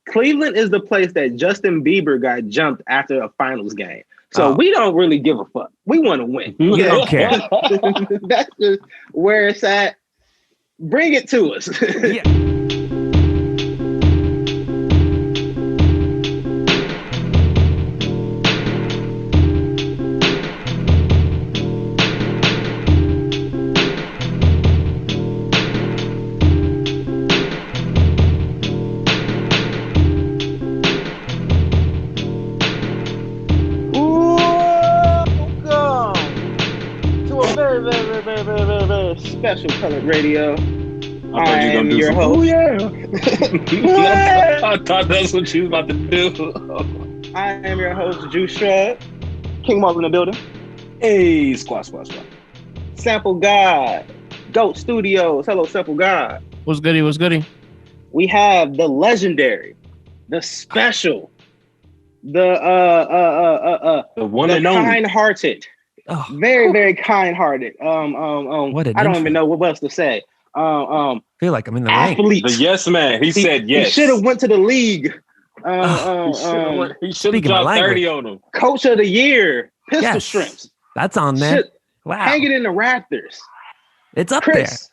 Cleveland is the place that Justin Bieber got jumped after a finals game. So we don't really give a fuck. We want to win. We don't care. That's just where it's at. Bring it to us. Yeah. Very special Colored Radio. I am your host. Oh, yeah. I thought that's what you was about to do. I am your host, Juice Shrub. King Mark in the building. Hey, squad. Sample God. Goat Studios. Hello, Sample God. What's goody? We have the legendary, the special, the one and only, kind-hearted. Oh. Very, very kind-hearted. What I don't even know what else to say. I feel like I'm in the athlete. The yes man. He said yes. He should have went to the league. He should have dropped 30 on him. Coach of the year. Pistol Shrimps. That's on there. Wow. Hanging in the rafters. It's up Chris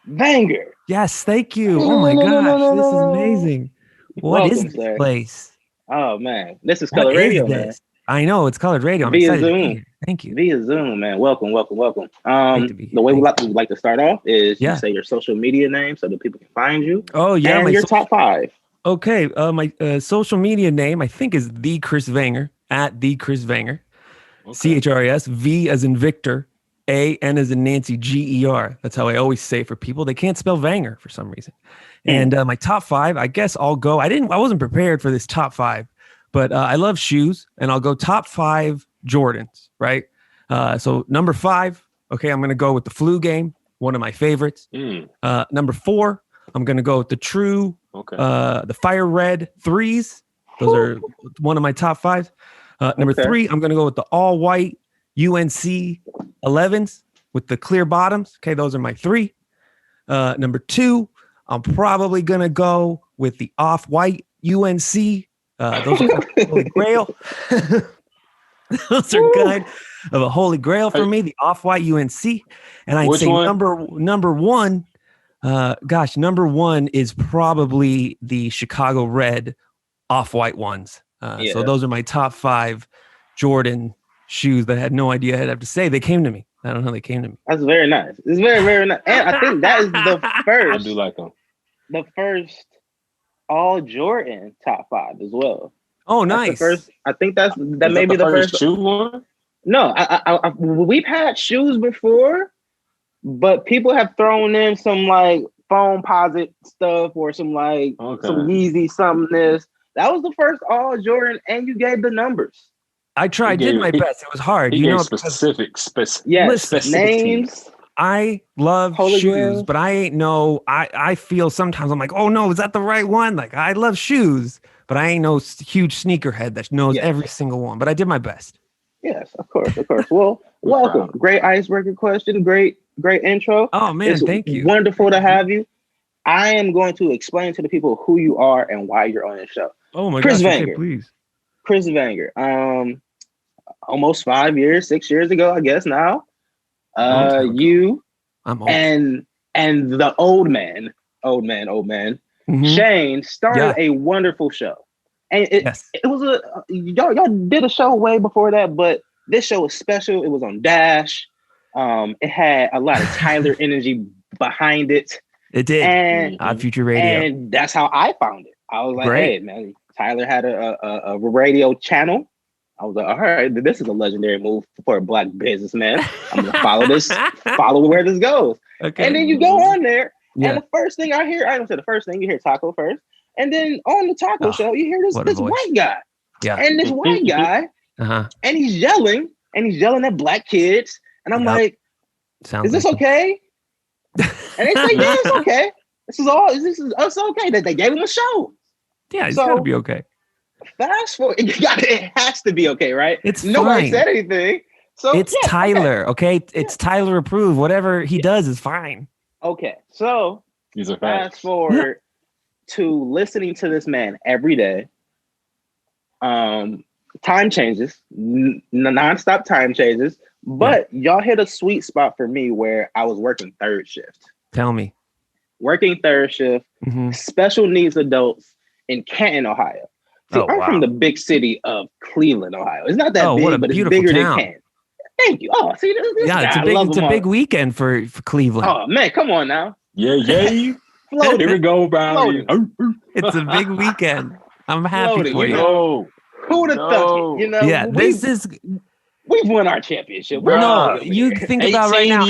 Vanger. Yes, thank you. Oh my gosh, this is amazing. What is this place? Oh man, this is Colored Radio, man. I know it's Colored Radio. I'm via excited Zoom. Thank you. Via Zoom, man. Welcome. The way we like to start off is you say your social media name so that people can find you. Oh yeah, and your top 5. Okay, my social media name I think is the Chris Vanger at the Chris Vanger. Okay. CHRIS, V as in Victor, A-N as in Nancy, G-E-R. That's how I always say for people. They can't spell Vanger for some reason. And my top 5, I guess I'll go. I wasn't prepared for this top 5, but I love shoes, and I'll go top 5 Jordans, right? So number 5, okay, I'm going to go with the Flu Game, one of my favorites. Number 4, I'm going to go with the True, the Fire Red 3s. Those are one of my top 5. Number 3, I'm going to go with the all white UNC 11s with the clear bottoms. Okay, those are my 3. Number 2, I'm probably going to go with the off-white UNC. Those are kind of holy grail. Those are kind of a holy grail for me, the off-white UNC. And I'd say number one, number 1 is probably the Chicago Red off-white ones. So those are my top 5 Jordan shoes that I had no idea I'd have to say. They came to me. I don't know how they came to me. That's very nice. It's very, very nice. And I think that is the first. I do like them. The first all Jordan top 5 as well. Oh, nice. I think that may be the first shoe one. No, we've had shoes before, but people have thrown in some like foam posit stuff or some like some Yeezy something this. That was the first all Jordan, and you gave the numbers. I tried, did my best. It was hard. He gave specific names. I love Holy shoes, Grail. but I ain't know. I feel sometimes I'm like, oh no, is that the right one? Like I love shoes, but I ain't no huge sneakerhead that knows every single one. But I did my best. Yes, of course. Well, welcome. Great icebreaker question. Great intro. Oh man, thank you. Wonderful to have you. I am going to explain to the people who you are and why you're on this show. Oh my Chris gosh, Vanger. okay, please. Chris Vanger. Almost 5 years, 6 years ago, I guess now. You I'm old. and the old man, Shane started a wonderful show. And it was y'all did a show way before that, but this show was special. It was on Dash. It had a lot of Tyler energy behind it. It did. And Odd Future Radio. And that's how I found it. I was like, hey man, Tyler had a radio channel. I was like, all right, this is a legendary move for a Black businessman. I'm gonna follow where this goes. Okay. And then you go on there, and the first thing I hear, I don't say the first thing, you hear Taco first. And then on the Taco show, you hear this white guy. Yeah. And this white guy, and he's yelling at Black kids. And I'm like, is this okay? And they say, yeah, it's okay. This is us okay. That they gave him a show. Yeah, it's gotta be okay. Fast forward, it has to be okay, right? It's nobody said anything. So it's Tyler, okay? It's Tyler approved. Whatever he does is fine. Okay, so he's a fast forward to listening to this man every day. Time changes, nonstop time changes, but y'all hit a sweet spot for me where I was working third shift. Tell me. Working third shift, special needs adults in Canton, Ohio. See, I'm from the big city of Cleveland, Ohio. It's not that big, but it's bigger than Canton. Thank you. Oh, see, this guy, it's a big weekend for Cleveland. Oh man, come on now. Yeah. Here we go, Brownie. It's a big weekend. I'm happy for you. Who would have thought it? Yeah, we've won our championship. You think about right now.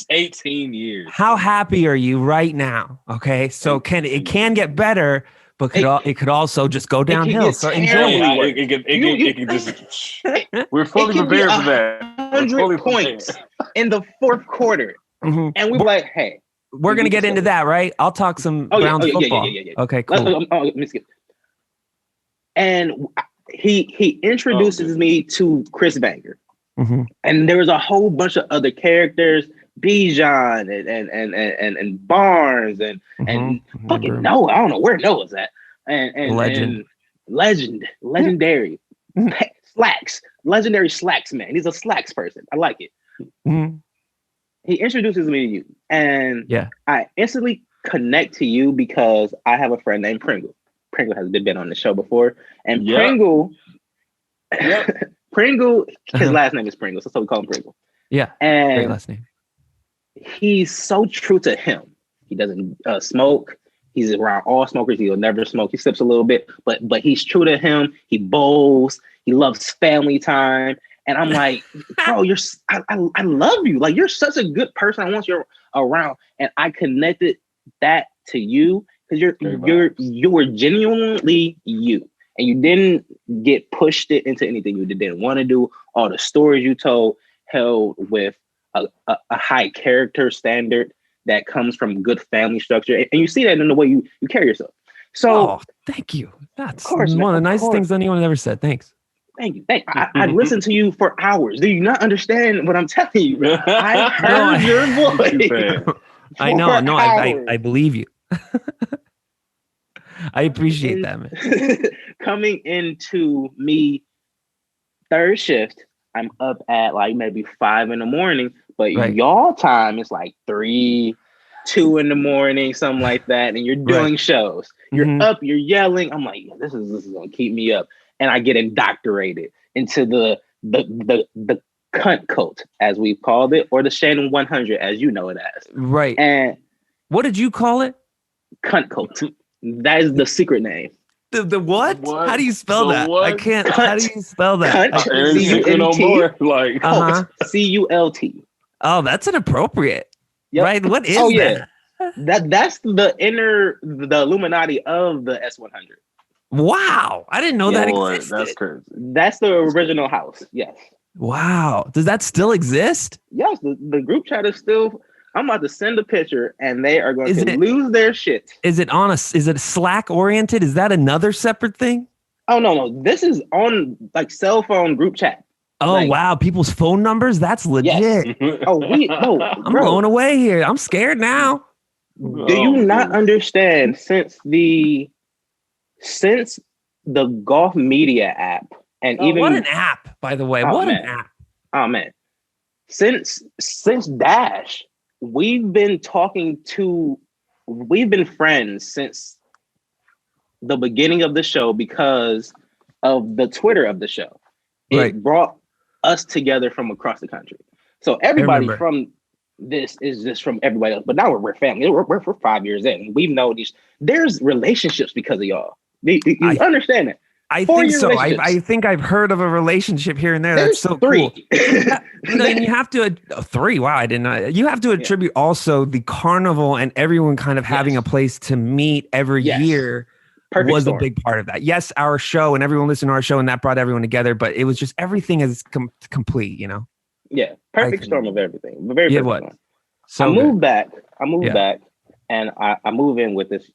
18 years. How happy are you right now? Okay, so it can get better, but it could also just go downhill. So enjoy it. We're fully prepared for that. 100 points in the fourth quarter, and we're like, hey, we're gonna get into that, right? I'll talk some Browns football. Yeah. Okay, cool. Let me skip. And he introduces me to Chris Vanger, and there was a whole bunch of other characters, Bijan and Barnes and fucking Noah. I don't know where Noah's at, and legendary Slacks, legendary Slacks man. He's a Slacks person. I like it. He introduces me to you, and I instantly connect to you because I have a friend named Pringle. Pringle has been on the show before, and Pringle, his last name is Pringle, so we call him Pringle. Yeah, and great last name. He's so true to him. He doesn't smoke. He's around all smokers. He'll never smoke. He sips a little bit, but he's true to him. He bowls. He loves family time. And I'm like, bro, I love you. Like, you're such a good person. I want you around. And I connected that to you because you were genuinely you. And you didn't get pushed it into anything you didn't want to do. All the stories you told held with a high character standard that comes from good family structure. And you see that in the way you carry yourself. So thank you. That's one of the nicest things anyone ever said. Thanks. Thank you. I listened to you for hours. Do you not understand what I'm telling you? I heard your voice. I know. No, I believe you. I appreciate that, man. Coming into me third shift, I'm up at like maybe 5 a.m, but y'all time is like 3, 2 a.m, something like that, and you're doing shows. You're up, you're yelling. I'm like, this is gonna keep me up. And I get indoctrinated into the cunt cult, as we've called it, or the Shannon 100, as you know it as. Right. And what did you call it? Cunt cult. That is the secret name. The what? How do you spell that? What? I can't. How do you spell that? C-U-L-T. Oh, that's inappropriate. Yep. Right? What is that? That's the Illuminati of the S100. Wow. I didn't know that existed. That's crazy. That's the original house. Yes. Wow. Does that still exist? Yes. The group chat is still. I'm about to send a picture and they are going to lose their shit. Is it Slack oriented? Is that another separate thing? Oh, no. This is on like cell phone group chat. Oh, wow. People's phone numbers? That's legit. Yes. I'm blown away here. I'm scared now. Do you not understand since the golf media app and even what an app, by the way. An app. Oh man. Since Dash, we've been friends since the beginning of the show because of the Twitter of the show. It brought us together from across the country. So everybody from this is just from everybody else. But now we're family. We're 5 years in. We know there's relationships because of y'all. You understand it? I think so. I think I've heard of a relationship here and there. That's so 3. Cool. And you have to 3. Wow, I didn't know. You have to attribute also the carnival and everyone kind of having a place to meet every year. Perfect was storm. A big part of that. Yes, our show and everyone listened to our show and that brought everyone together. But it was just everything is complete. You know. Yeah, perfect storm of everything. Very perfect storm. So I moved back, and I move in with this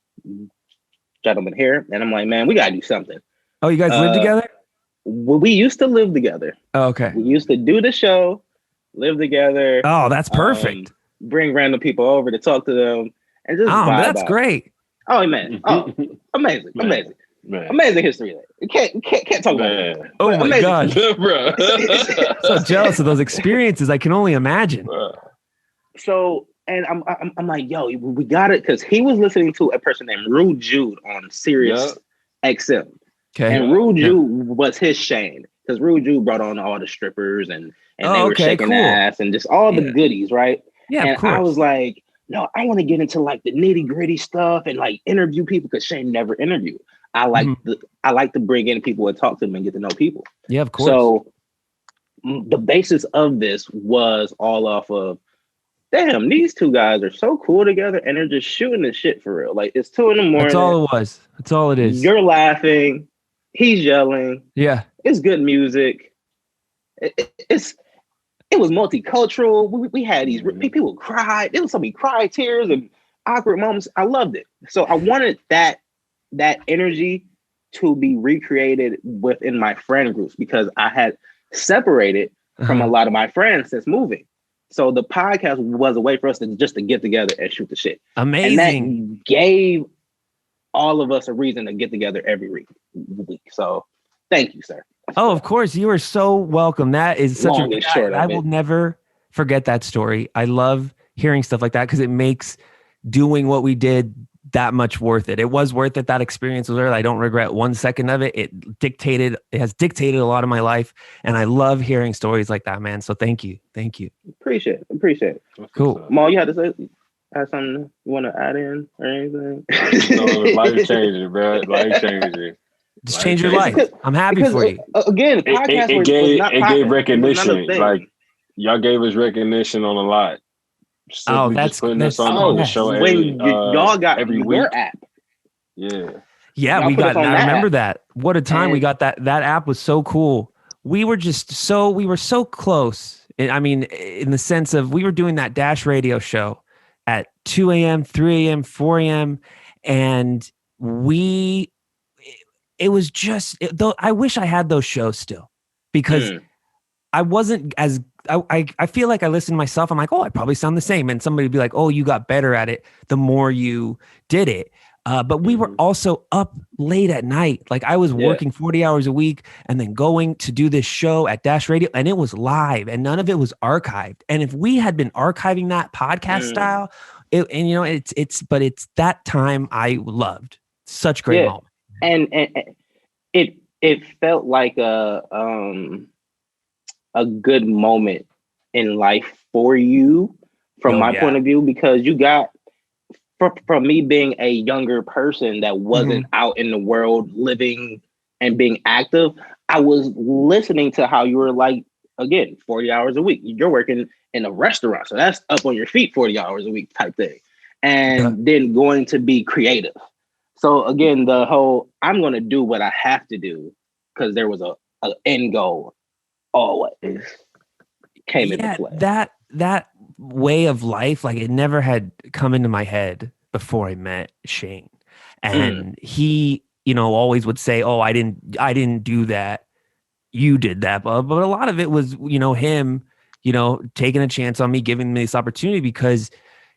gentleman here, and I'm like, man, we gotta do something. Oh, you guys live together? Well, we used to live together. Oh, okay. We used to do the show, live together. Oh, that's perfect. Bring random people over to talk to them, and just vibe that's out. Great. Oh man. Oh, amazing. Man. Amazing. Man. Amazing history there. Can't talk about it. Oh my gosh. Bro. So jealous of those experiences. I can only imagine. So, and I'm like, yo, we got it, because he was listening to a person named Rude Jude on Sirius XM. Okay. And Rude Jude was his Shane, because Rude Jude brought on all the strippers and they were shaking ass and just all the goodies, right? Yeah, and of course. I was like, no, I want to get into like the nitty gritty stuff and like interview people, because Shane never interviewed. I like to bring in people and talk to them and get to know people. Yeah, of course. So the basis of this was all off of, damn, these two guys are so cool together and they're just shooting the shit for real. Like, it's 2 a.m. That's all it was. That's all it is. You're laughing. He's yelling. Yeah. It's good music. It was multicultural. We had these people cried. There was so many cry tears and awkward moments. I loved it. So I wanted that energy to be recreated within my friend groups, because I had separated from a lot of my friends since moving. So the podcast was a way for us to get together and shoot the shit. Amazing. And that gave all of us a reason to get together every week. So thank you, sir. Oh, of course. You are so welcome. That is such Long and short. I will never forget that story. I love hearing stuff like that, because it makes doing what we did that much worth it. It was worth it. That experience was worth it. I don't regret 1 second of it. It has dictated a lot of my life. And I love hearing stories like that, man. So thank you. Thank you. Appreciate it. Cool. Maul, you had to say, have something you want to add in or anything? No, life changing, bro. Life changing. Just change your life. I'm happy for you. Again, the podcast it gave recognition. Like, y'all gave us recognition on a lot. Simply that's putting us on the show y'all got every your week. app. Yeah, we got. I remember that. What a time we got that. That app was so cool. We were so close. I mean, in the sense of we were doing that Dash radio show at 2 a.m., 3 a.m., 4 a.m. And it was just, though I wish I had those shows still, because I wasn't as, I feel like I listen to myself. I'm like, oh, I probably sound the same. And somebody would be like, oh, you got better at it the more you did it. But we were also up late at night. Like, I was working 40 hours a week and then going to do this show at Dash Radio, and it was live and none of it was archived. And if we had been archiving that podcast style, it's that time I loved. Such great moment. And it felt like a good moment in life for you from my point of view, because you got, from me being a younger person that wasn't out in the world living and being active, I was listening to how you were like, again, 40 hours a week. You're working in a restaurant, so that's up on your feet 40 hours a week type thing. And then going to be creative. So again, the whole, I'm going to do what I have to do because there was a end goal always came into play. That way of life, like, it never had come into my head before I met Shane. And he, always would say, oh, I didn't do that. You did that. But a lot of it was, him, taking a chance on me, giving me this opportunity, because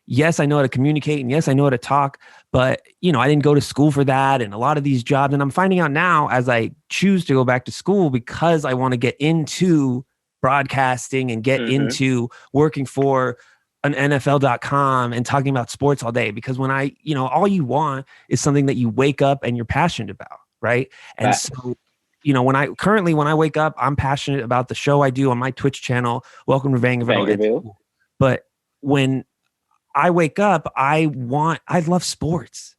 yes, I know how to communicate, and yes, I know how to talk, but I didn't go to school for that. And a lot of these jobs, and I'm finding out now as I choose to go back to school, because I want to get into broadcasting and get into working for an NFL.com and talking about sports all day, because when all you want is something that you wake up and you're passionate about. Right. And so, when I wake up, I'm passionate about the show I do on my Twitch channel, Welcome to Vangerville. But when I wake up, I love sports.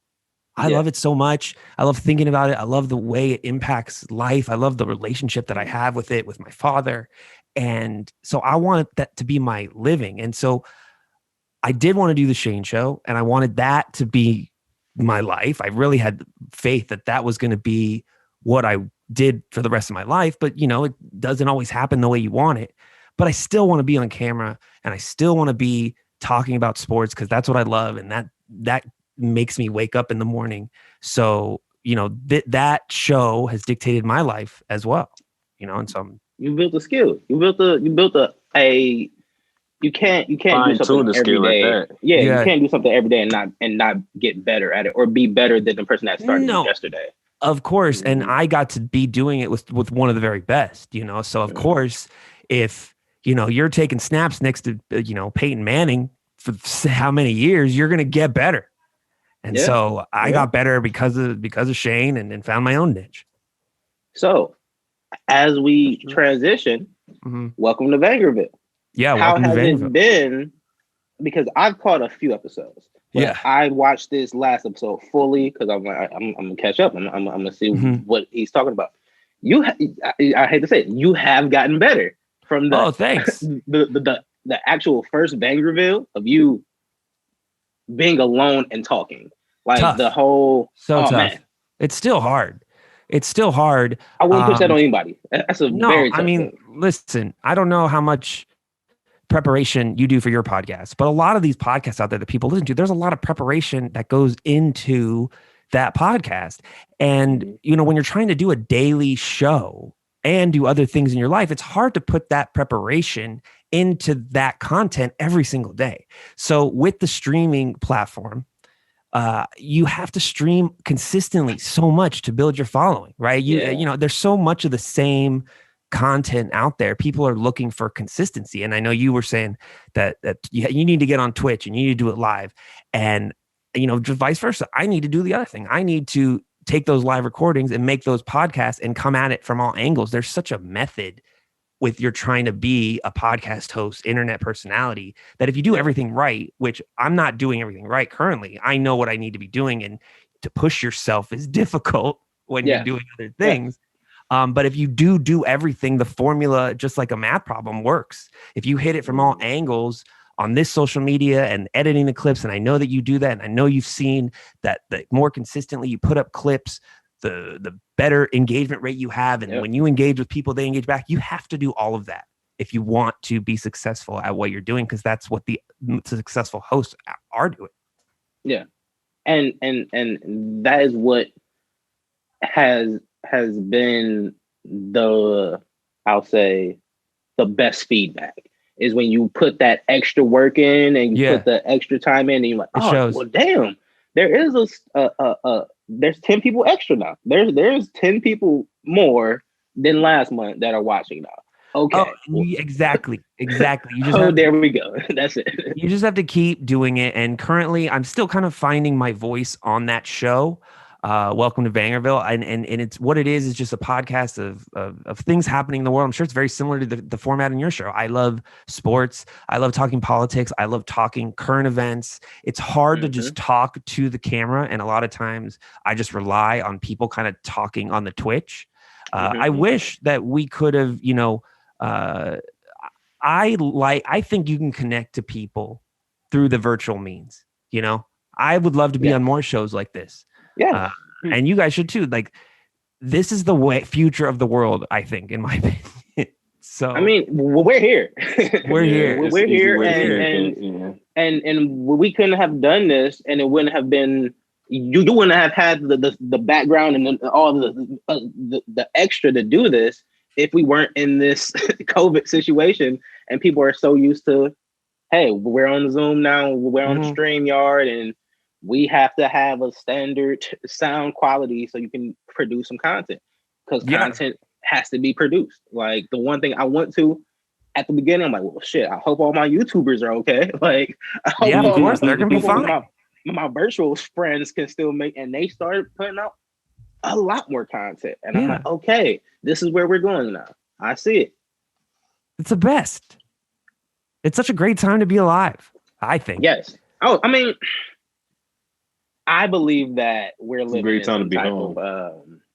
I love it so much. I love thinking about it. I love the way it impacts life. I love the relationship that I have with it, with my father. And so I wanted that to be my living. And so I did want to do the Shane Show, and I wanted that to be my life. I really had faith that that was going to be what I did for the rest of my life. But, it doesn't always happen the way you want it. But I still want to be on camera, and I still want to be talking about sports, because that's what I love. And that makes me wake up in the morning. So, that show has dictated my life as well, and so you built a skill. You built a you can't do something every day. Like that. Yeah, you can't do something every day and not get better at it or be better than the person that started yesterday. Of course, and I got to be doing it with one of the very best, So of course, if you're taking snaps next to Peyton Manning for how many years, you're going to get better. And so I got better because of Shane and found my own niche. So as we transition, welcome to Vangerville. Yeah, how has it been? Because I've caught a few episodes. But I watched this last episode fully because I'm gonna catch up. I'm gonna see what he's talking about. I hate to say it, you have gotten better from the thanks. the actual first Vangerville of you being alone and talking. Like tough. The whole tough. Man. It's still hard. I wouldn't push that on anybody. That's a very tough thing. Listen, I don't know how much preparation you do for your podcast, but a lot of these podcasts out there that people listen to, there's a lot of preparation that goes into that podcast. And, when you're trying to do a daily show and do other things in your life, it's hard to put that preparation into that content every single day. So with the streaming platform, you have to stream consistently so much to build your following, right? There's so much of the same content out there. People are looking for consistency. And I know you were saying that you need to get on Twitch and you need to do it live. And, just vice versa. I need to do the other thing. I need to take those live recordings and make those podcasts and come at it from all angles. There's such a method with you're trying to be a podcast host, internet personality, that if you do everything right, which I'm not doing everything right currently, I know what I need to be doing. And to push yourself is difficult when you're doing other things. But if you do everything, the formula, just like a math problem, works. If you hit it from all angles on this social media and editing the clips, and I know that you do that, and I know you've seen that the more consistently you put up clips, the better engagement rate you have. And when you engage with people, they engage back. You have to do all of that if you want to be successful at what you're doing, because that's what the successful hosts are doing. Yeah. And that is what has been I'll say the best feedback is when you put that extra work in and you put the extra time in and you're like, well, damn, there is there's 10 people extra now. There's 10 people more than last month that are watching now. Okay. Exactly. You just there we go. That's it. You just have to keep doing it. And currently I'm still kind of finding my voice on that show. Welcome to Vangerville. And it's what it is just a podcast of things happening in the world. I'm sure it's very similar to the format in your show. I love sports. I love talking politics. I love talking current events. It's hard to just talk to the camera. And a lot of times I just rely on people kind of talking on the Twitch. I wish that we could have, I think you can connect to people through the virtual means. I would love to be on more shows like this. Yeah. And you guys should too. Like, this is the future of the world, I think, in my opinion. So I mean, we're here. We're here. We're here, and we couldn't have done this, and it wouldn't have been. You wouldn't have had the background and all the extra to do this if we weren't in this COVID situation, and people are so used to, hey, we're on Zoom now, we're on StreamYard, and we have to have a standard sound quality so you can produce some content, because content has to be produced. Like, the one thing I went to at the beginning, I'm like, well, shit, I hope all my YouTubers are okay. Like, of course, they're gonna be fine. My virtual friends can still make, and they started putting out a lot more content. And I'm like, okay, this is where we're going now. I see it. It's the best. It's such a great time to be alive, I think. Yes. Oh, I mean, I believe that we're living in some type of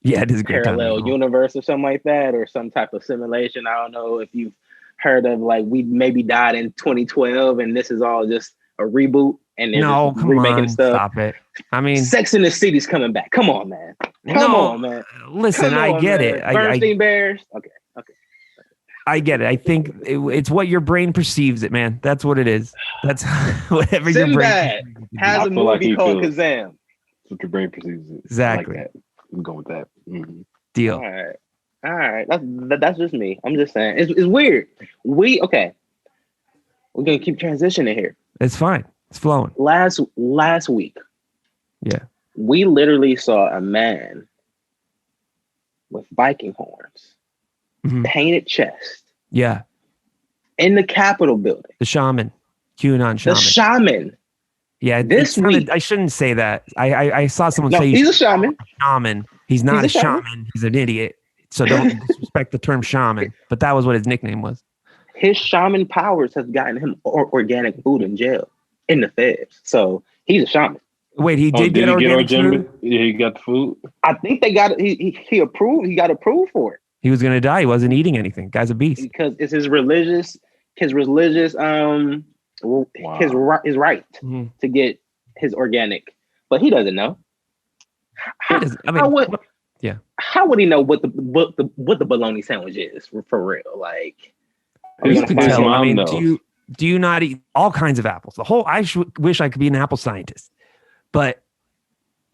it is a great parallel universe or something like that, or some type of simulation. I don't know if you've heard of, like, we maybe died in 2012 and this is all just a reboot and they're just remaking stuff. Stop it. I mean, Sex in the City's coming back. Come on, man. Come on, man. Listen, I get it. Bernstein Bears. Okay. I get it. I think it's what your brain perceives it, man. That's what it is. That's whatever your brain has a movie called Kazam. That's what your brain perceives it. Exactly. Like that. I'm going with that. Mm-hmm. Deal. All right. That's just me. I'm just saying. It's weird. We're gonna keep transitioning here. It's fine. It's flowing. Last week, yeah, we literally saw a man with Viking horns, painted chest. Yeah. In the Capitol building. The shaman. QAnon shaman. The shaman. Yeah, this week. I shouldn't say that. I saw someone say he's a shaman. Shaman. He's not a shaman. He's an idiot. So don't disrespect the term shaman. But that was what his nickname was. His shaman powers have gotten him organic food in jail, in the feds. So he's a shaman. Wait, he did get organic food? Yeah, he got the food. I think they got he approved. He got approved for it. He was gonna die. He wasn't eating anything. Guy's a beast. Because it's his religious his right to get his organic, but he doesn't know. How would he know what the bologna sandwich is for real? Like, you can tell. I mean, do you not eat all kinds of apples? I wish I could be an apple scientist, but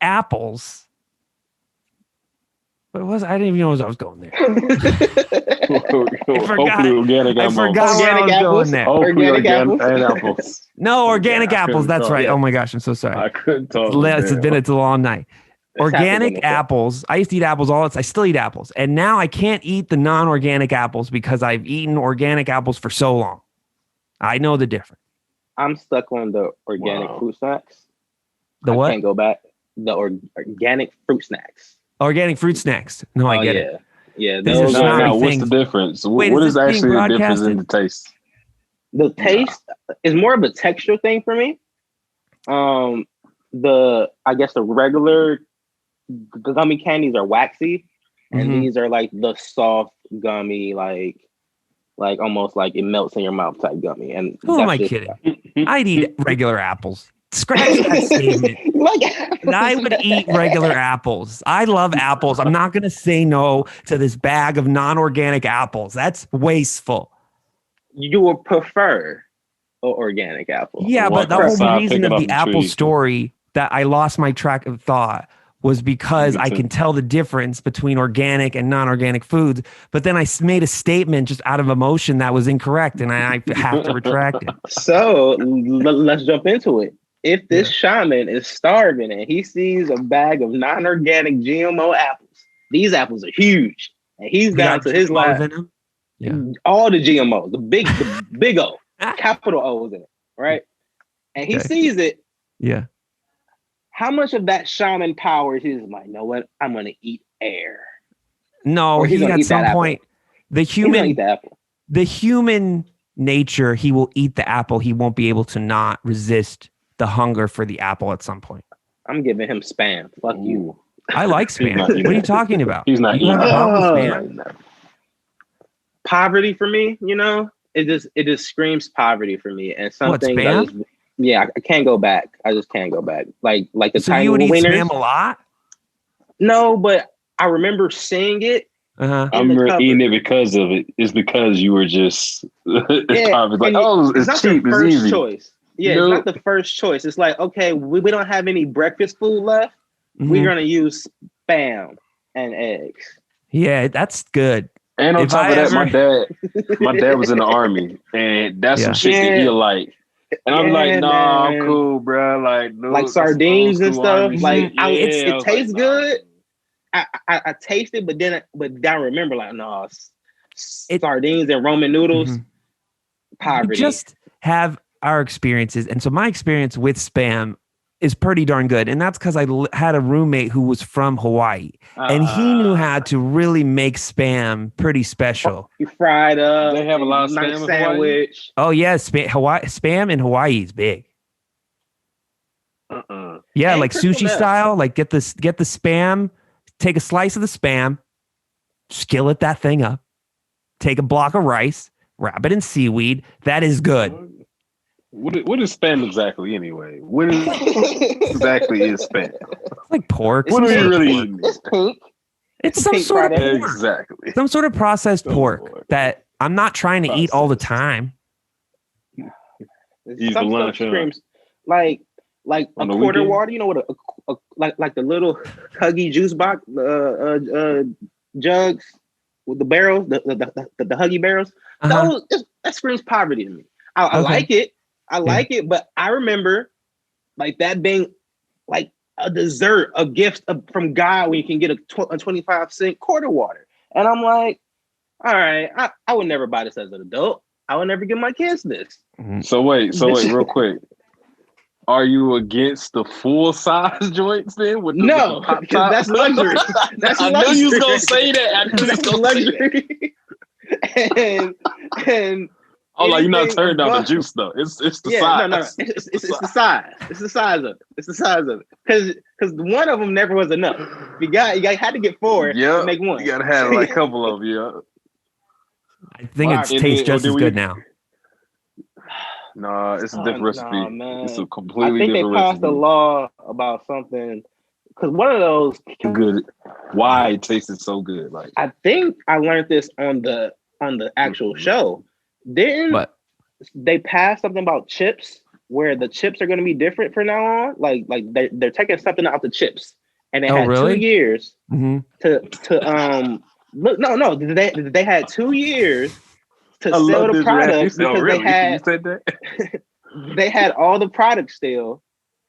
apples. What was I didn't even know I was going there. I forgot where I was going there. Organic apples. No, organic apples. That's right. Oh my gosh, I'm so sorry. I couldn't talk. It's a long night. Organic apples. I used to eat apples I still eat apples. And now I can't eat the non-organic apples because I've eaten organic apples for so long. I know the difference. I'm stuck on the organic fruit snacks. The what? I can't go back. The organic fruit snacks. Organic fruit snacks. No, I get it. Yeah. Those are what's the difference? Wait, what is actually the difference in the taste? The taste is more of a texture thing for me. I guess the regular gummy candies are waxy, and these are like the soft gummy, like almost like it melts in your mouth type gummy. And who am I kidding? I'd eat regular apples. Scratch that statement. I would eat regular apples. I love apples. I'm not going to say no to this bag of non-organic apples. That's wasteful. You would prefer an organic apple. Yeah, but the whole reason of the apple story that I lost my track of thought was because I can tell the difference between organic and non-organic foods. But then I made a statement just out of emotion that was incorrect, and I have to retract it. So let's jump into it. If this shaman is starving and he sees a bag of non-organic GMO apples, these apples are huge, and he's down to his lab. Yeah, all the GMOs, the big O, capital O's in it, right? And he sees it. Yeah. How much of that shaman power he's like, you know what? I'm gonna eat air. No, he at some point the human nature, he will eat the apple. He won't be able to not resist the hunger for the apple at some point. I'm giving him Spam. Fuck you. I like Spam. What are you talking about? He's not eating Spam. Poverty for me, it just screams poverty for me. And something I can't go back. I just can't go back. Like the so tiny you would eat wieners. Spam a lot? No, but I remember seeing it. I remember eating it because of it. It's because you were just it's cheap, it's easy. Choice. Yeah, it's not the first choice. It's like, okay, we don't have any breakfast food left. We're gonna use Spam and eggs. Yeah, that's good. And on top of that, my dad was in the army, and that's some shit that he like. And I'm like, nah, I'm cool, bro. Like sardines and stuff. It tastes good. I taste it, but I remember sardines and Roman noodles. Poverty. We just have our experiences, and so my experience with Spam is pretty darn good, and that's because I had a roommate who was from Hawaii, and he knew how to really make Spam pretty special. You fried up. They have a lot of Spam sandwich. Oh yeah, Spam in Hawaii is big. Yeah, like sushi style. Like get the Spam. Take a slice of the Spam, skillet that thing up. Take a block of rice, wrap it in seaweed. That is good. What is Spam exactly anyway? What exactly is Spam? It's like pork. What are you really eating? It's pink. It's some sort of pork. Exactly. Some sort of processed pork that I'm not trying to eat all the time. Some stuff screams like a quarter water. You know what? Like the little Huggy juice box jugs with the barrels, the Huggy barrels. That screams poverty to me. I like it. I like it, but I remember like that being like a dessert, a gift from God when you can get a 25-cent quarter water. And I'm like, all right, I would never buy this as an adult. I would never give my kids this. So wait, real quick. Are you against the full size joints then? No, because that's luxury. That's I luxury. knew you was gonna say that. That's luxury. and oh, like you're not turned down the juice though. It's the size. No. It's the size. It's the size of it. It's the size of it. Because one of them never was enough. You had to get 4 to make one. You gotta have like a couple of them. Yeah. I think it tastes just as good now. No, it's a different recipe. Man. It's a completely different recipe. I think they passed a law about something because one of those good. Why it tasted so good? Like I think I learned this on the actual show. Didn't they pass something about chips where the chips are going to be different from now on? Like they're taking something out the chips, and they had 2 years to look. No, they had 2 years to sell the product because they had all the products still,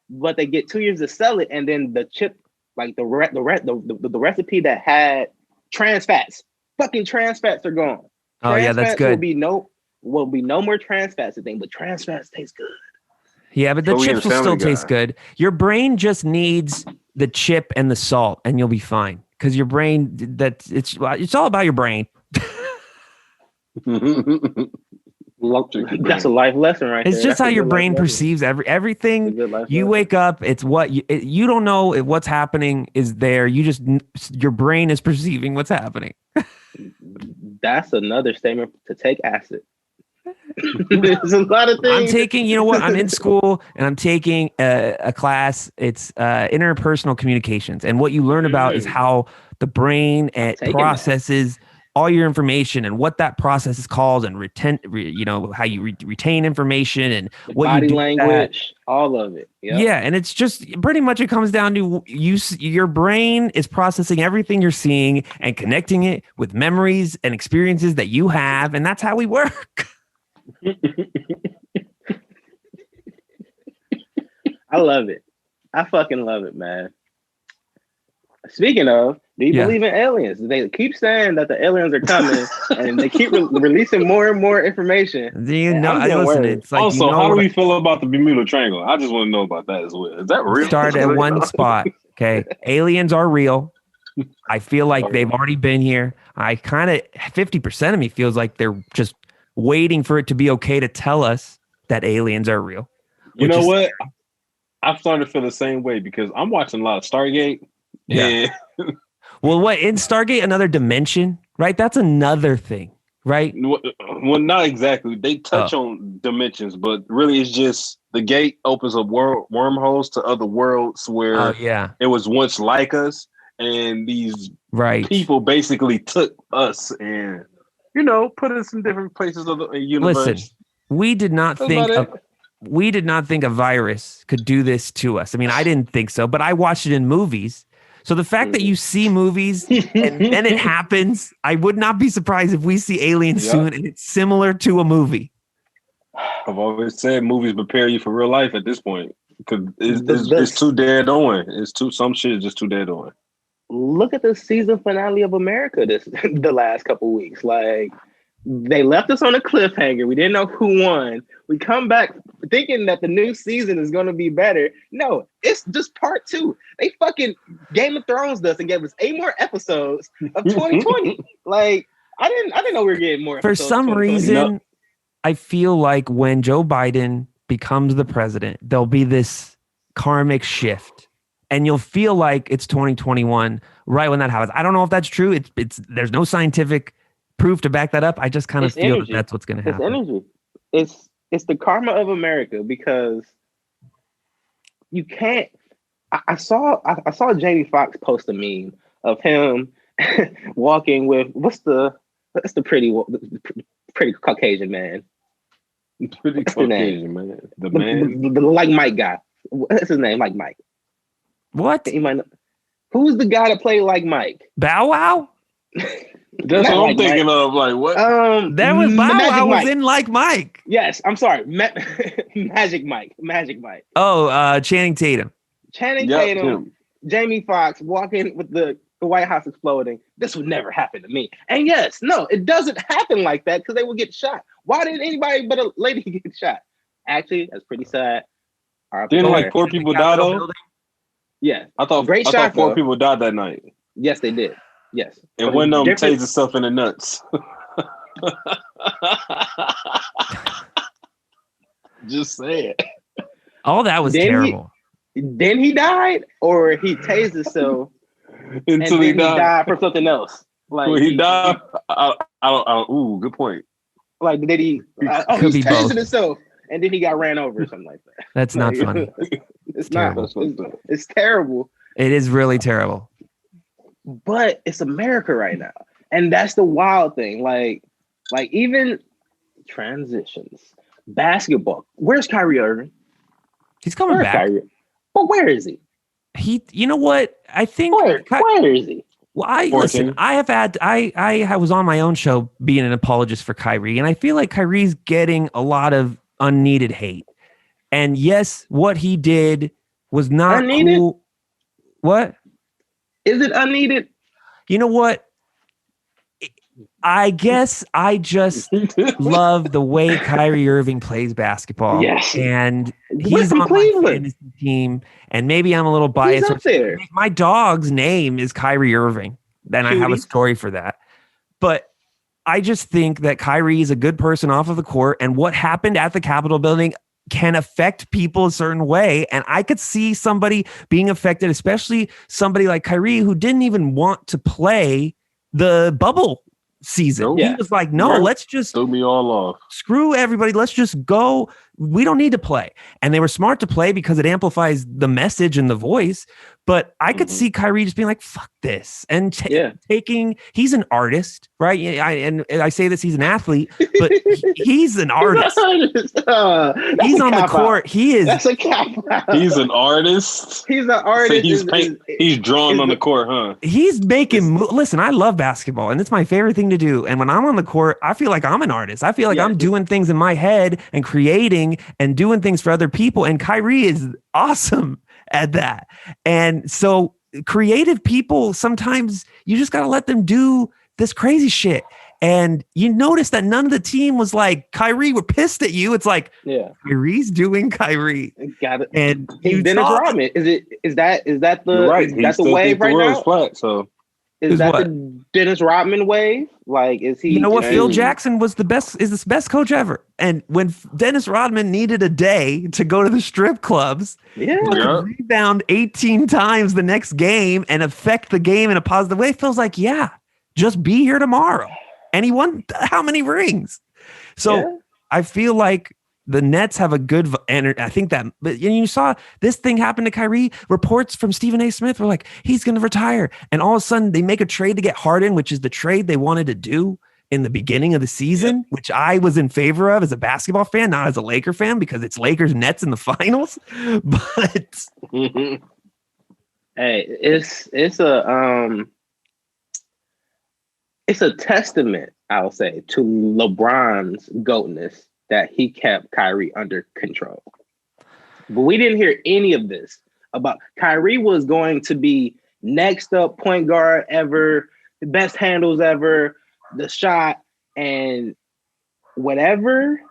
but they get 2 years to sell it, and then the chip, like the recipe that had trans fats, fucking trans fats are gone. Oh yeah, that's good. Will be no more trans fats a thing, but trans fats taste good. Yeah, but the chips will still taste good. Your brain just needs the chip and the salt, and you'll be fine. Because your brain, it's all about your brain. That's a life lesson, right? It's just how your brain perceives everything. You wake up, it's what you don't know if what's happening is there. Your brain is perceiving what's happening. That's another statement to take acid. There's a lot of things. I'm taking, I'm in school and I'm taking a class. It's interpersonal communications. And what you learn about is how the brain processes all your information and what that process is called and how you retain information and what body you do language, all of it. Yep. Yeah. And it's just pretty much it comes down to your brain is processing everything you're seeing and connecting it with memories and experiences that you have. And that's how we work. I love it. I fucking love it, man. Speaking of, do you believe in aliens? They keep saying that the aliens are coming, and they keep releasing more and more information. Do you know? Listen, it's like, also, how do we feel about the Bermuda Triangle? I just want to know about that as well. Is that real? Start at one spot. Okay, aliens are real. I feel like they've already been here. I kind of 50% of me feels like they're just waiting for it to be okay to tell us that aliens are real. You know what? I'm starting to feel the same way because I'm watching a lot of Stargate. Yeah. Well, what in Stargate, another dimension, right? That's another thing, right? Well, not exactly. They touch on dimensions, but really it's just the gate opens up wormholes to other worlds where it was once like us, and these people basically took us and put us in different places of the universe. Listen, we did not think a virus could do this to us. I mean, I didn't think so, but I watched it in movies. So the fact that you see movies and then it happens, I would not be surprised if we see aliens soon and it's similar to a movie. I've always said movies prepare you for real life at this point because it's too dead on. Some shit is just too dead on. Look at the season finale of America the last couple weeks. Like, they left us on a cliffhanger. We didn't know who won. We come back thinking that the new season is going to be better. No, it's just part 2. They fucking Game of Thrones us and gave us 8 more episodes of 2020. Like, I didn't know we were getting more episodes. For some reason, I feel like when Joe Biden becomes the president, there'll be this karmic shift. And you'll feel like it's 2021 right when that happens. I don't know if that's true. It's there's no scientific proof to back that up. I just kind of feel that that's what's going to happen. It's energy. It's the karma of America because you can't. I saw Jamie Foxx post a meme of him walking with what's the pretty Caucasian man. Pretty Caucasian man. The man, the like Mike guy. What's his name? Like Mike. What? Who's the guy that played like Mike? Bow Wow? That's what I'm thinking of. Like what? That was Bow Wow was in Like Mike. Yes, I'm sorry. Magic Mike. Oh, Channing Tatum. Tatum. Jamie Foxx walking with the White House exploding. This would never happen to me. And yes, no, it doesn't happen like that because they would get shot. Why did anybody but a lady get shot? Actually, that's pretty sad. Didn't like 4 people die though? Yeah. I thought 4 people died that night. Yes, they did. Yes. And one of them tased himself in the nuts. Just saying. All that was terrible. Then he died, or he tased himself until he died from something else. Like he died. I don't. Ooh, good point. Like did he? He's tasing himself, and then he got ran over or something like that. That's not funny. It's not. It's terrible. It is really terrible. But it's America right now, and that's the wild thing. Like even transitions, basketball. Where's Kyrie Irving? He's coming back. Kyrie? But where is he? You know what? I think where is he? Well, I was on my own show being an apologist for Kyrie, and I feel like Kyrie's getting a lot of unneeded hate. And yes, what he did was not unneeded? Cool. What? Is it unneeded? You know what? I guess I just love the way Kyrie Irving plays basketball. Yes. And he's on my fantasy team. And maybe I'm a little biased. He's up there. My dog's name is Kyrie Irving. Then I have a story for that. But I just think that Kyrie is a good person off of the court. And what happened at the Capitol building can affect people a certain way. And I could see somebody being affected, especially somebody like Kyrie, who didn't even want to play the bubble season. He was like, no, let's just throw me all off. Screw everybody. Let's just go. We don't need to play. And they were smart to play because it amplifies the message and the voice. But I could see Kyrie just being like, fuck this. And taking, he's an artist, right? And I say this, he's an athlete, but he's an artist. He's on the court. He is. That's a cap out. He's an artist. He's an artist. So he's drawing on the court, huh? He's making, listen, I love basketball and it's my favorite thing to do. And when I'm on the court, I feel like I'm an artist. I feel like I'm doing things in my head and creating and doing things for other people. And Kyrie is awesome at that. And so creative people, sometimes you just got to let them do this crazy shit. And you notice that none of the team was like, Kyrie, we're pissed at you. It's like, Kyrie's doing Kyrie. Got it. And he's Dennis Rodman. Is that the wave right now? Flat, so. Is that the Dennis Rodman wave? Like, is he? You know what? Phil Jackson was the best coach ever. And when Dennis Rodman needed a day to go to the strip clubs, rebound 18 times the next game and affect the game in a positive way, Phil's like, just be here tomorrow. And he won how many rings? So I feel like the Nets have a good, and I think that, but you saw this thing happen to Kyrie. Reports from Stephen A. Smith were like, he's going to retire. And all of a sudden they make a trade to get Harden, which is the trade they wanted to do in the beginning of the season, which I was in favor of as a basketball fan, not as a Laker fan, because it's Lakers Nets in the finals. But hey, it's a testament, I'll say, to LeBron's GOATness that he kept Kyrie under control. But we didn't hear any of this about Kyrie was going to be next up point guard ever, the best handles ever, the shot, and whatever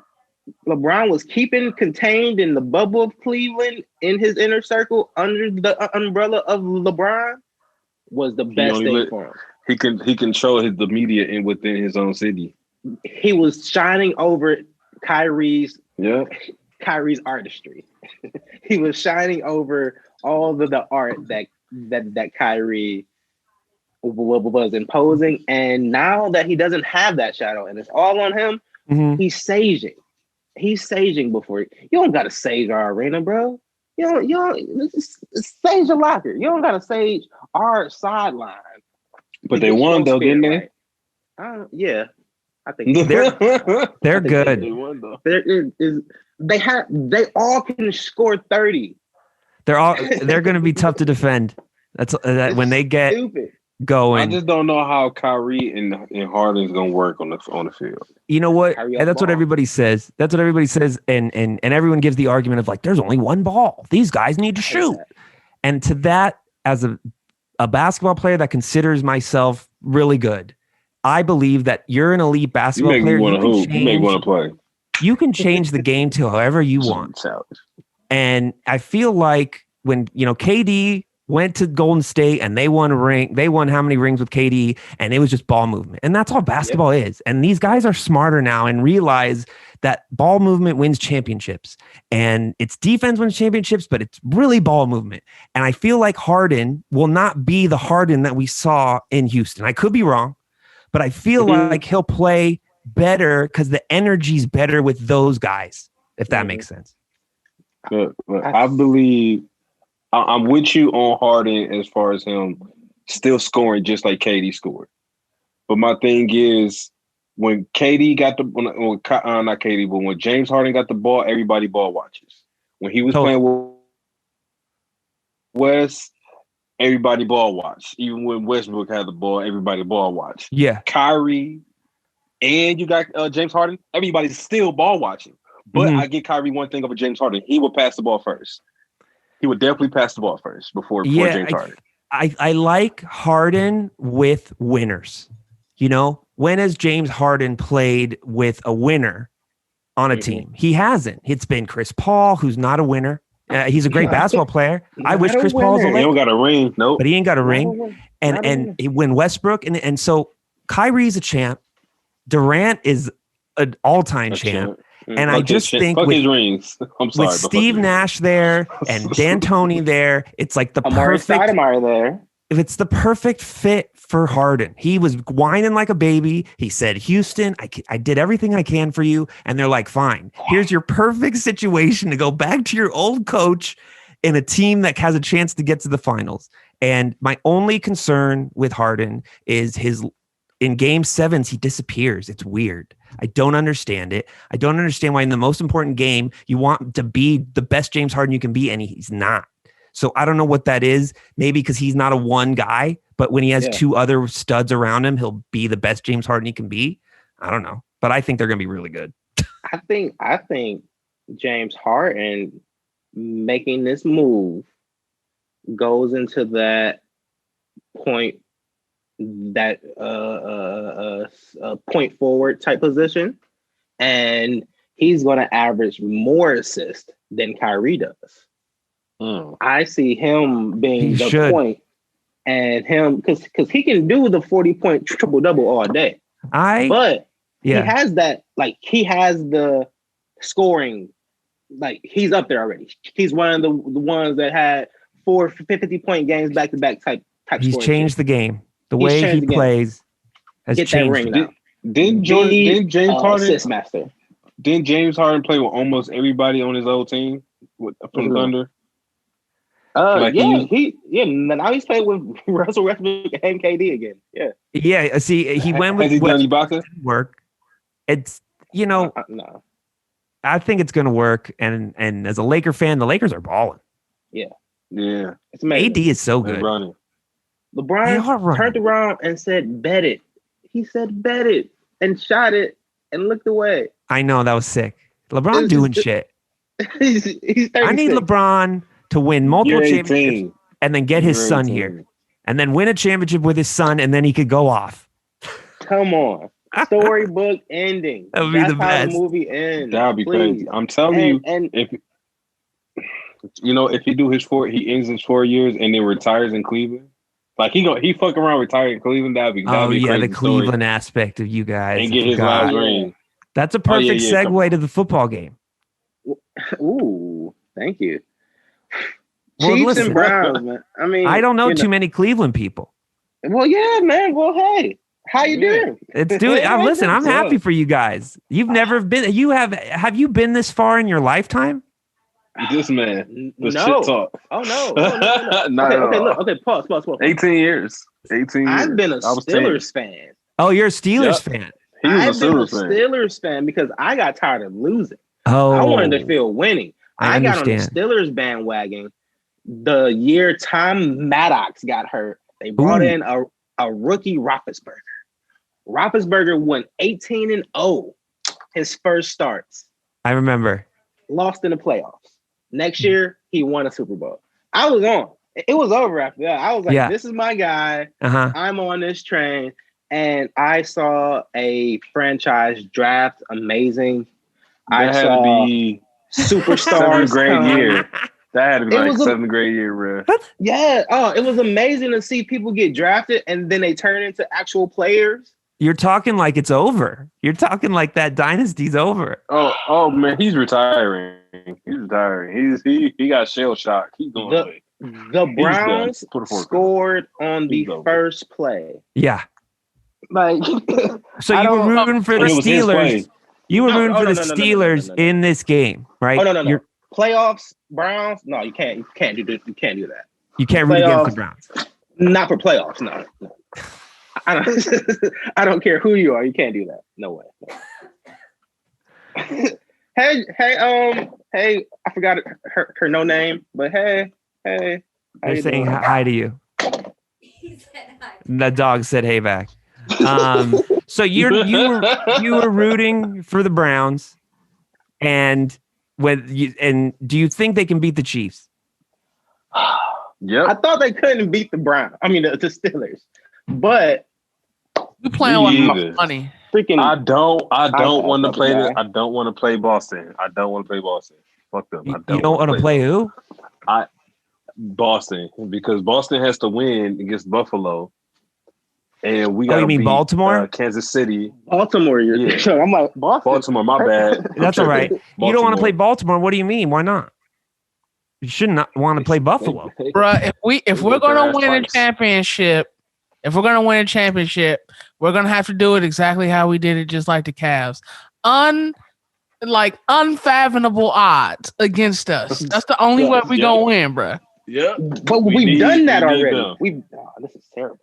LeBron was keeping contained in the bubble of Cleveland in his inner circle under the umbrella of LeBron was the best thing for him. He controlled the media within his own city. He was shining over Kyrie's artistry. He was shining over all the art that Kyrie was imposing. And now that he doesn't have that shadow and it's all on him, he's saging. He's saging before you don't gotta sage our arena, bro. You don't sage your locker. You don't gotta sage our sideline. But they won though, didn't they? Yeah. I think they're good. They all can score 30. They're going to be tough to defend. That's when they get stupid. go I and just don't know how Kyrie and Harden's gonna work on the field. You know what? And that's what everybody says. That's what everybody says, and everyone gives the argument of like, there's only one ball. These guys need to shoot. And to that, as a basketball player that considers myself really good, I believe that you're an elite basketball player. You make want to play. You can change the game to however you want. And I feel like when KD went to Golden State and they won a ring. They won how many rings with KD, and it was just ball movement. And that's all basketball is. And these guys are smarter now and realize that ball movement wins championships. And it's defense wins championships, but it's really ball movement. And I feel like Harden will not be the Harden that we saw in Houston. I could be wrong, but I feel like he'll play better because the energy's better with those guys, if that makes sense. But I believe I'm with you on Harden as far as him still scoring just like KD scored. But my thing is, when KD got not KD, but when James Harden got the ball, everybody ball watches. When he was playing with West, everybody ball watch. Even when Westbrook had the ball, everybody ball watch. Yeah. Kyrie and you got James Harden, everybody's still ball watching. But I give Kyrie one thing over James Harden. He will pass the ball first. He would definitely pass the ball first before James Harden. I like Harden with winners. When has James Harden played with a winner on a team? He hasn't. It's been Chris Paul, who's not a winner. He's a great basketball player. I wish Chris Paul's a winner. He don't got a ring. Nope. But he ain't got a ring. And when Westbrook, and so Kyrie's a champ. Durant is an all-time champ. And I just think his rings. I'm sorry, with Steve Nash there and D'Antoni there, it's like the perfect. There. If it's the perfect fit for Harden, he was whining like a baby. He said, "Houston, I did everything I can for you," and they're like, "Fine, here's your perfect situation to go back to your old coach in a team that has a chance to get to the finals." And my only concern with Harden is in game sevens, he disappears. It's weird. I don't understand it. I don't understand why in the most important game, you want to be the best James Harden you can be, and he's not. So I don't know what that is. Maybe because he's not a one guy, but when he has two other studs around him, he'll be the best James Harden he can be. I don't know. But I think they're going to be really good. I think James Harden making this move goes into that point, that point forward type position, and he's going to average more assists than Kyrie does. I see him being point, and him because he can do the 40-point triple-double all day. He has that, he has the scoring, he's up there already. He's one of the ones that had 4 50-point games back-to-back type. He's changed the game. The way he plays has changed. Didn't James Harden assist master? Didn't James Harden play with almost everybody on his old team from Thunder? Now he's playing with Russell Westbrook and KD again. Yeah. See, he went with what didn't work. It's no. I think it's going to work, and as a Laker fan, the Lakers are balling. Yeah. It's amazing. AD is so good. LeBron turned around and said, "Bet it." He said, "Bet it," and shot it and looked away. I know, that was sick. LeBron doing shit. He's I need LeBron to win multiple championships and then get his son here, and then win a championship with his son, and then he could go off. Come on. Storybook ending. That would be the best. How the movie ends. That would be crazy. I'm telling you, if he do he ends his 4 years and then retires in Cleveland. He fuck around, retire in Cleveland. That'd be the Cleveland aspect of you guys and get his last ring. That's a perfect segue to the football game. Ooh, thank you. Well, Chiefs and Browns, man. I mean, I don't know too many Cleveland people. Well, yeah, man. Well, hey, how you doing? It's doing. Listen, I'm happy for you guys. You've never been. Have you been this far in your lifetime? This man, no. Shit talk. Oh no. Okay, pause. 18 years. 18 years. I've been a Steelers fan. Oh, you're a Steelers fan. I've been a Steelers fan because I got tired of losing. Oh, I wanted to feel winning. I got on the Steelers bandwagon the year Tom Maddox got hurt. They brought in a rookie Roethlisberger. Roethlisberger went 18-0 his first starts. I remember. Lost in the playoffs. Next year, he won a Super Bowl. I was on. It was over after that. I was like, this is my guy. I'm on this train. And I saw a franchise draft amazing. That had to be superstars. 7th grade year. That had to be like 7th grade year, bro. Yeah. Oh, it was amazing to see people get drafted and then they turn into actual players. You're talking like it's over. You're talking like that dynasty's over. Oh man, he's retiring. He's retiring. He got shell shock. He's going away. The Browns scored on the first play. Yeah. Like, so you were rooting for the Steelers. You were rooting for the Steelers in this game, right? Oh no. Playoffs, Browns. No, you can't. You can't do that. You can't do that. You can't root against the Browns. Not for playoffs. No. I don't care who you are. You can't do that. No way. Hey, I forgot her no name, but hey. They're saying hi to you. He said hi. The dog said hey back. So you were rooting for the Browns, and do you think they can beat the Chiefs? Yeah, I thought they couldn't beat the Browns. I mean the Steelers, but we playing with money. Freaking! I don't want to play. I don't want to play Boston. I don't want to play Boston. Fuck them. You don't want to play who? Boston, because Boston has to win against Buffalo, and we got. You mean Baltimore? Kansas City. Baltimore. So I'm like Baltimore. My bad. That's all right. You don't want to play Baltimore. What do you mean? Why not? You should not want to play Buffalo, bruh. If we're gonna win a championship, we're gonna have to do it exactly how we did it, just like the Cavs. Unfathomable odds against us. That's the only way we gonna win, bruh. Yeah, but we've done that already. This is terrible.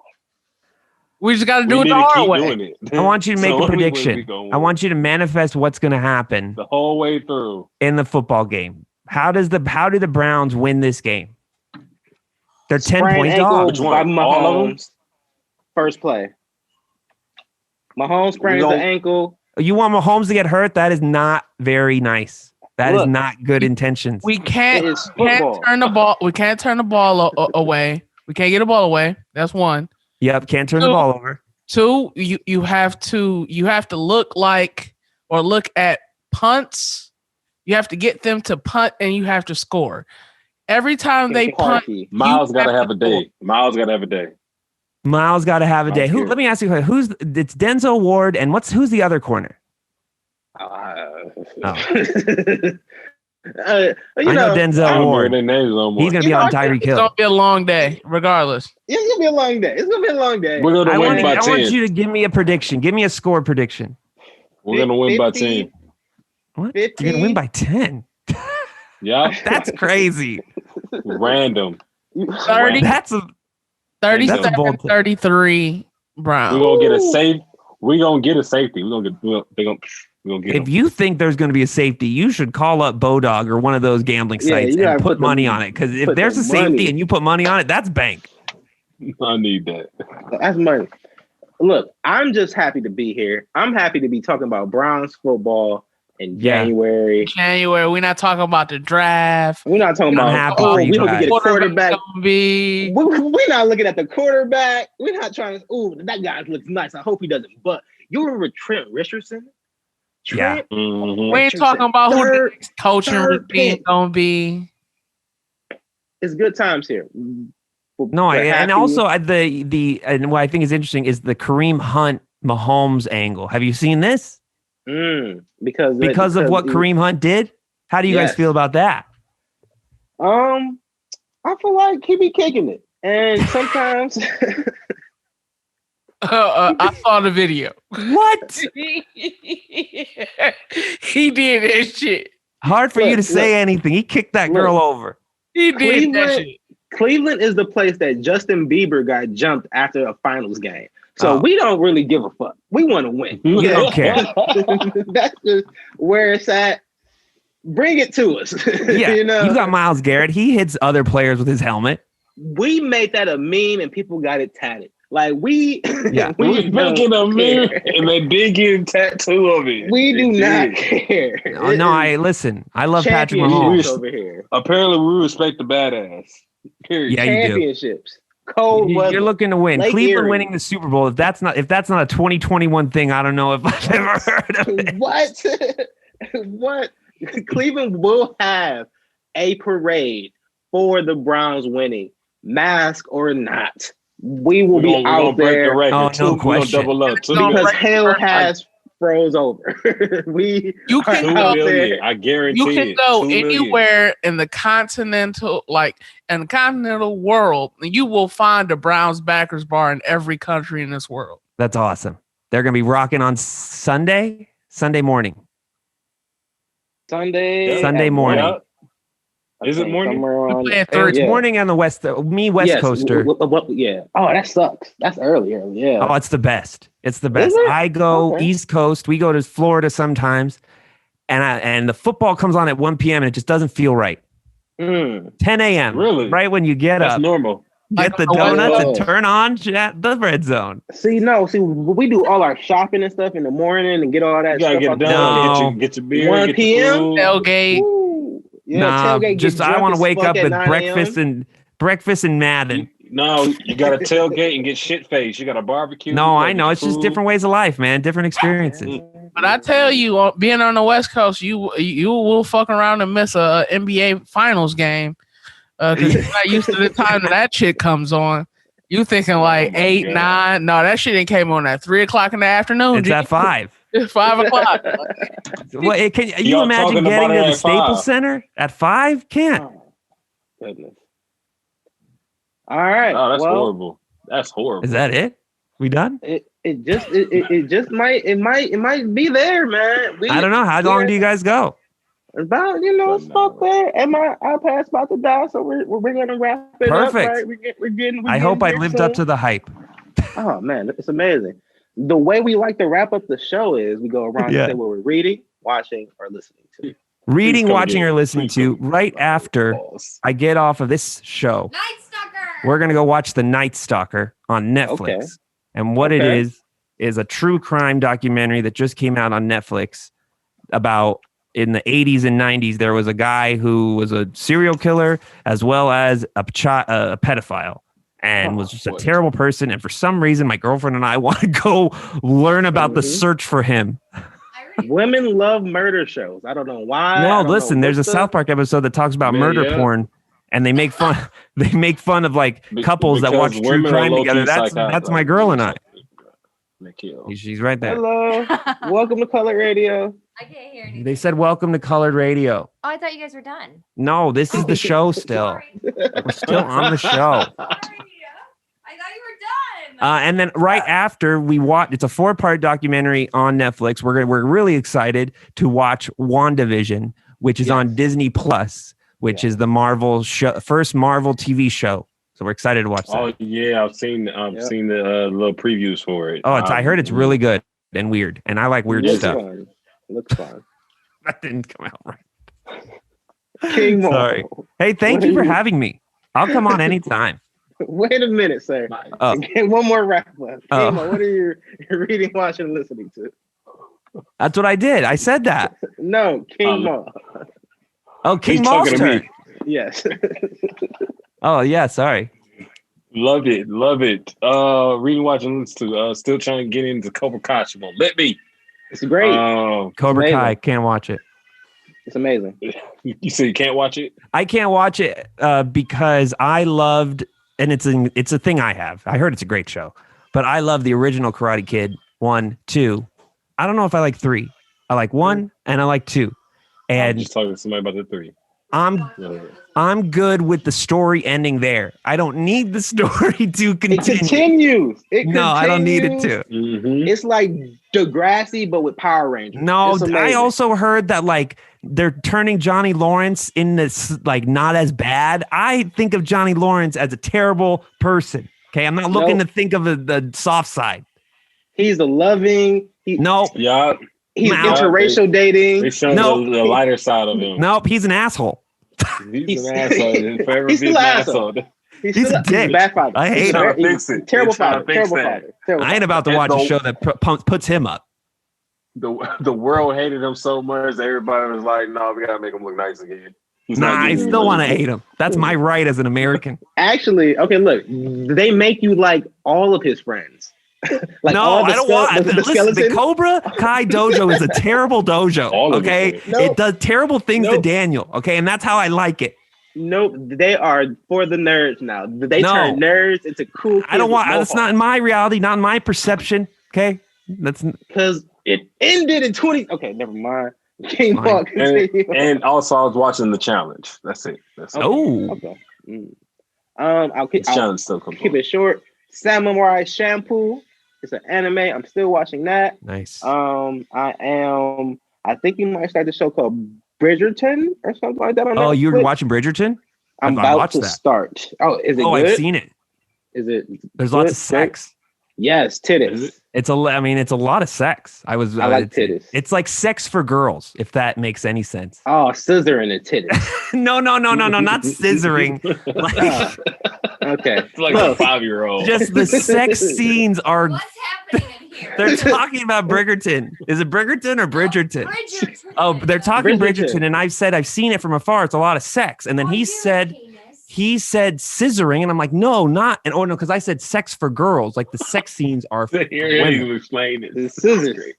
We just got to do it the hard way. I want you to make a prediction. I want you to manifest what's going to happen the whole way through in the football game. How do the Browns win this game? They're 10-point dogs. Mahomes. First play. Mahomes sprains the ankle. You want Mahomes to get hurt? That is not very nice. That is not good intentions. We can't turn the ball. We can't turn the ball away. We can't get the ball away. That's one. Yep, can't turn the ball over. Two, you have to look at punts. You have to get them to punt, and you have to score. Every time they punt, Miles got to have a day. Miles got to have a day. Let me ask you, it's Denzel Ward, and who's the other corner? I know Denzel Ward. He's going to be on Tyreek Hill. It's going to be a long day, regardless. It's going to be a long day. We're going to win by 10. I want you to give me a prediction. Give me a score prediction. We're going to win by 10. What? 50? You're going to win by 10? Yeah. That's crazy. Random. 30. That's a 37-33 Browns. We're going to get a safe. We're going to get a safety. If you think there's going to be a safety, you should call up Bodog or one of those gambling sites and put money on it. Because if there's a safety and you put money on it, that's bank. I need that. That's money. Look, I'm just happy to be here. I'm happy to be talking about Browns football in January. We're not talking about the draft. We're not talking about we don't get a quarterback. We're not looking at the quarterback. We're not trying to. That guy looks nice. I hope he doesn't. But you remember Trent Richardson? We ain't talking about who the next coaching routine gonna be. It's good times here. No, and also and what I think is interesting is the Kareem Hunt Mahomes angle. Have you seen this? Because of what Kareem Hunt did? How do you guys feel about that? I feel like he be kicking it, and sometimes. I saw the video. What? He did that shit. Hard for you to say anything. He kicked that girl over. He did that shit. Cleveland is the place that Justin Bieber got jumped after a finals game. So we don't really give a fuck. We want to win. We don't care. That's just where it's at. Bring it to us. Yeah, you got Myles Garrett. He hits other players with his helmet. We made that a meme and people got it tatted. Like we making a mirror and a digging tattoo of it. We do not care. No, I listen. I love Patrick Mahomes over here. Apparently, we respect the badass. Period. Yeah, you do. Championships. Cold weather. You're looking to win. Lake Cleveland Erie. winning the Super Bowl. If that's not a 2021 thing, I don't know if I've ever heard of it. What? Cleveland will have a parade for the Browns winning, mask or not. We will be out there. Oh, no question. Double up. Because hell has froze over. You can go there. I guarantee you can go anywhere in the continental world, and you will find a Browns backers bar in every country in this world. That's awesome. They're gonna be rocking on Sunday morning. Sunday morning. Yeah. Is it morning? It's morning on the West. West Coaster. Yeah. Oh, that sucks. That's early. Yeah. Oh, it's the best. It's the best. I go East Coast. We go to Florida sometimes, and the football comes on at 1 p.m. and it just doesn't feel right. 10 a.m. Really? Right when you get up. That's normal. Get the donuts and turn on the red zone. See, we do all our shopping and stuff in the morning and get all that. You gotta stuff get done. Get your beer. 1 p.m. Tailgate. Tailgate. I want to wake up with breakfast and Madden. You got to tailgate and get shit faced. You got to barbecue. No, I know. It's just different ways of life, man. Different experiences. But I tell you, being on the West Coast, you will fuck around and miss a NBA Finals game because you're not used to the time that shit comes on. You thinking like 8, 9? No, that shit ain't came on at 3:00 in the afternoon. It's at 5. It's 5 o'clock. Well, can you imagine getting to the Staples Center at 5? Can't. Oh, goodness. All right. Oh, that's horrible. That's horrible. Is that it? We done? It just might be there, man. I don't know. How long do you guys go? About it's about there, and my iPad's about to die, so we're gonna wrap it up. Right? We're getting. I hope I lived up to the hype. Oh man, it's amazing. The way we like to wrap up the show is we go around and say what we're reading, watching, or listening to. Reading, watching, or listening to right after I get off of this show. Night Stalker. We're gonna go watch The Night Stalker on Netflix, okay. And what it is a true crime documentary that just came out on Netflix about. In the 80s and 90s, there was a guy who was a serial killer as well as a pedophile and was just a terrible person. And for some reason, my girlfriend and I want to go learn about the search for him. Women love murder shows. I don't know why. No, listen, there's a South Park episode that talks about murder porn, and they make fun. They make fun of like couples that watch true crime together. That's my girl and I. She's right there. Hello, welcome to Colored Radio. I can't hear anything. They said welcome to Colored Radio. Oh, I thought you guys were done. No, this is the show still. We're still on the show. Sorry. I thought you were done. And then right after we watch, it's a 4-part documentary on Netflix. We're really excited to watch WandaVision, which is on Disney Plus, which is the Marvel first Marvel TV show. So we're excited to watch that. Oh yeah, I've seen the little previews for it. Oh, I heard it's really good and weird, and I like weird stuff. Looks fun. That didn't come out right. King Mo. Sorry. Hey, thank you for having me. I'll come on anytime. Wait a minute, sir. Get one more wrap up. King Mo, what are you reading, watching, and listening to? That's what I did. I said that. No, King Mo. Oh, King Mo's turn. Yes. Oh yeah, sorry. Love it. Reading, watching, listen to. Still trying to get into Cobra Kai. Let me. It's great. Cobra Kai, can't watch it. It's amazing. You say you can't watch it? I can't watch it because I loved, and it's a thing I have. I heard it's a great show, but I love the original Karate Kid 1, 2. I don't know if I like 3. I like 1 and I like 2. And I'm just talking to somebody about the 3. I'm good with the story ending there. I don't need the story to continue. It continues. I don't need it to. Mm-hmm. It's like Degrassi, but with Power Rangers. No, I also heard that like they're turning Johnny Lawrence in this like not as bad. I think of Johnny Lawrence as a terrible person. Okay, I'm not looking to think of the soft side. He's a loving. He's interracial dating. They show the lighter side of him. Nope, he's an asshole. He's an asshole. He's an asshole. He's a dick. Bad father. I hate him. Terrible father. I ain't about to watch a show that puts him up. The world hated him so much that everybody was like, "No, we gotta make him look nice again." I still want to hate him. That's my right as an American. Actually, okay, look, they make you like all of his friends. Like no, I don't want. Listen, the Cobra Kai dojo is a terrible dojo. Okay, it does terrible things to Daniel. Okay, and that's how I like it. Nope, they are for the nerds now. They turn nerds into cool kids. I don't want. That's not in my reality, not in my perception. Okay, that's because it ended in 20. Okay, never mind. And also, I was watching the challenge. That's it. Okay. I'll keep it short. Samurai Shampoo. It's an anime. I'm still watching that. Nice. I think you might start the show called Bridgerton or something like that. Oh, you're watching Bridgerton? I'm about to start. Oh, is it good? I've seen it. Is it? There's lots of sex. Yes, titties. It's a lot of sex. I like titties. It's like sex for girls, if that makes any sense. Oh, scissoring the titties. No, not scissoring. Okay. It's like a 5-year-old. Just the sex scenes are. What's happening in here? They're talking about Bridgerton. Is it Bridgerton or Bridgerton? Bridgerton. Oh, they're talking Bridgerton, and I've seen it from afar. It's a lot of sex, and then he said scissoring, and I'm like, no, not. And no, because I said sex for girls. Like the sex scenes are for women. You explain it. The scissors.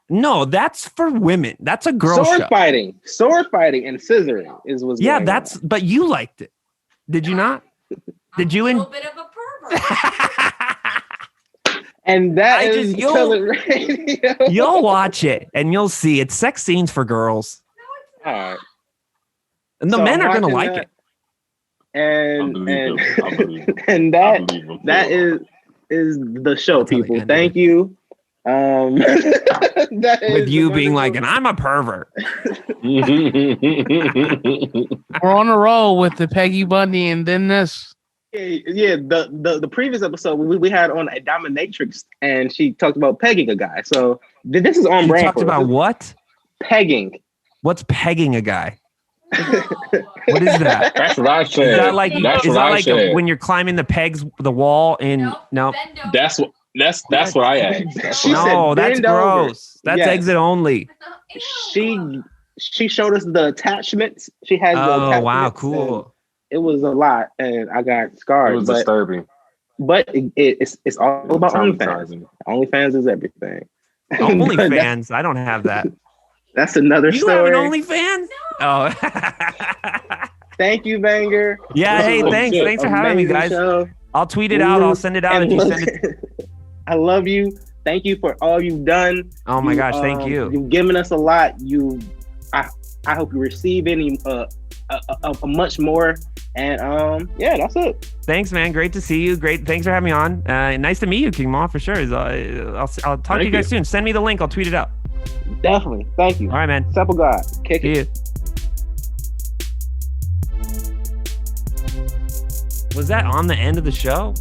No, that's for women. That's a girl sword show. fighting, and scissoring is what's going on. But you liked it, did you not? Did you? A little bit of a pervert. And that is Color Radio. You'll watch it and you'll see it's sex scenes for girls. No, it's not. All right. And the men are gonna like it. And that is the show, people. Thank you. With you being like, and I'm a pervert. We're on a roll with the Peggy Bundy and then this. Yeah, the previous episode we had on a dominatrix, and she talked about pegging a guy. So this is on brand. Talked about what? Pegging. What's pegging a guy? What is that? That's what I said. Is that like when you're climbing the pegs, the wall? No. That's what I asked. No, that's gross. That's exit only. She showed us the attachments. She has. Oh wow, cool. It was a lot, and I got scarred. It was disturbing. But it's all about OnlyFans. OnlyFans is everything. OnlyFans? I don't have that. That's another story. You have an OnlyFans? No. Oh. Thank you, Vanger. Yeah, hey, thanks. Thanks for having me, guys. Show. I'll tweet it out. I'll send it out. And you send it. I love you. Thank you for all you've done. Oh my gosh, thank you. You've given us a lot. I hope you receive any much more. And yeah, that's it. Thanks, man. Great to see you. Great. Thanks for having me on. Nice to meet you, King Ma, for sure. I'll talk to you guys soon. Send me the link. I'll tweet it out. Definitely. Thank you. All right, man. Simple God. Kick it. Was that on the end of the show?